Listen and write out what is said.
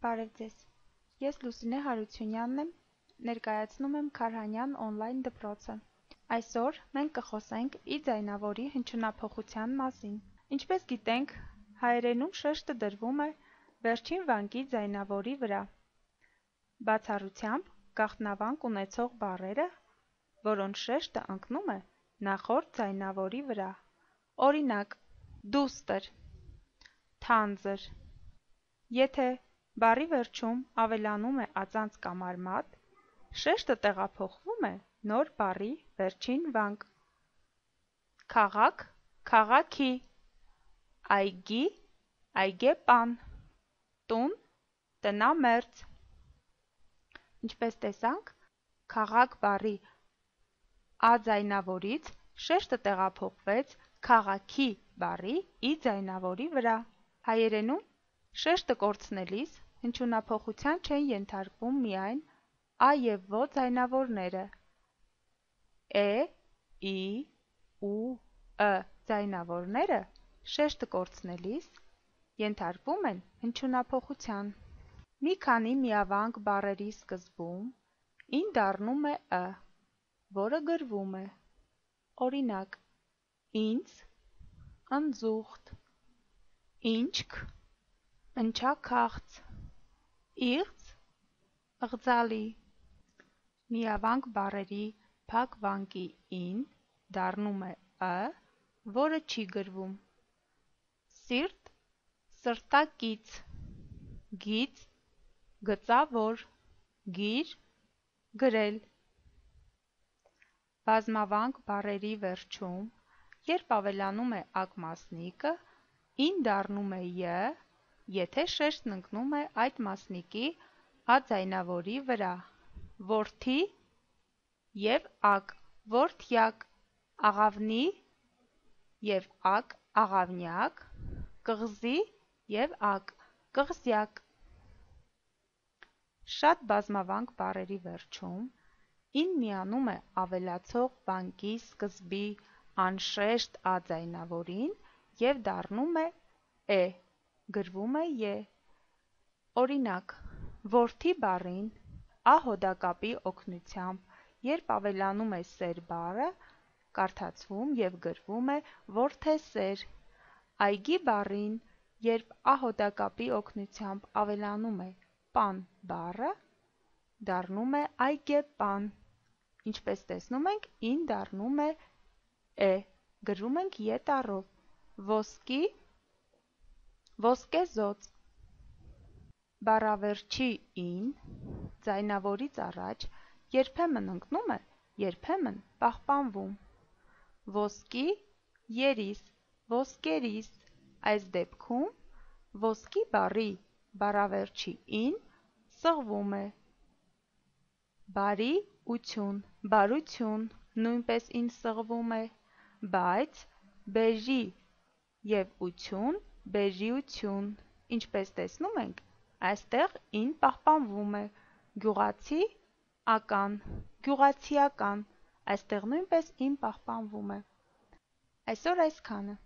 Բարև ձեզ։ Ես Լուսինե Հարությունյանն եմ, ներկայացնում եմ Քարհանյան օնլայն դպրոցը։ Այսօր մենք կխոսենք ի ձայնավորի հնչյունափոխության մասին։ Ինչպես գիտենք, հայերենում շեշտը դրվում է վերջին վանկի ձայնավորի վրա։ Բացառությամբ գաղտնավանք ունեցող բառերը, որոնց շեշտը ընկնում է նախորդ ձայնավորի վրա։ Օրինակ՝ դուստր, թանձր։ Եթե բառի վերջում ավելանում է ածանց կամ արմատ, շեշտը տեղափոխվում է նոր բառի վերջին վանկ։ Քաղաք, քաղաքի, այգի, այգեպան, տուն, տնամերձ։ Ինչպես տեսանք, քաղաք բառի ա ձայնավորից շեշտը տեղափոխվեց քաղաքի բառի ի ձայնավորի վրա։ Հայերենում շեշտը կորցնելիս հնչյունափոխության չեն ենթարկվում միայն ա և ո ձայնավորները։ ի, ու, ձայնավորները շեշտը կորցնելիս ենթարկվում են հնչյունափոխության։ Մի քանի միավանք բառերի սկզբում ին դառնում է ը, որը գրվում է։ Օրինակ՝ ինձ, ընձուղտ, ինչք, ընչաքաղց, իղձ, ըղձալի։ Միավանք բառերի փակ վանկի ին դառնում է ը, որը չի գրվում։ Սիրտ, սրտակից, գիծ, գծավոր, գիր, գրել։ Բազմավանք բառերի վերջում, երբ ավելանում է ակմասնիկը, ին դառնում է ය, եթե շեշտն ընկնում է այդ մասնիկի ա ձայնավորի վրա։ Որդի և ակ, որդյակ, աղավնի և ակ, աղավնյակ, կղզի և ակ, կղզյակ։ Շատ բազմավանք բառերի վերջում ին միանում է ավելացող վանկի սկզբի անշեշտ ա ձայնավորին և դառնում է, գրվում է ե։ Օրինակ՝ որդի բառին ա հոդակապի օգնությամբ, երբ ավելանում է սեր բառը, կարդացվում և գրվում է որդեսեր։ Այգի բառին, երբ ա հոդակապի օգնությամբ ավելանում է պան բառը, դառնում է այգեպան։ Ինչպես տեսնում ենք, ին դառնում է, գրում ենք ե տառով։ Ոսկի, ոսկեզոծ։ Բառավերջի ին ձայնավորից առաջ երբեմն ընկնում է, երբեմն պահպանվում։ Ոսկի, երիս, ոսկերիս։ Այս դեպքում ոսկի բառի բառավերջի ին սղվում է։ Բարի ություն, բարություն, նույնպես ին սղվում է, բայց բեժի և ություն, բեժիություն։ Ինչպես տեսնում ենք, այստեղ ին պահպանվում է։ Գյուղացի, ական, գյուղացիական, այստեղ նույնպես ին պահպանվում է։ Այսօր այսքանը։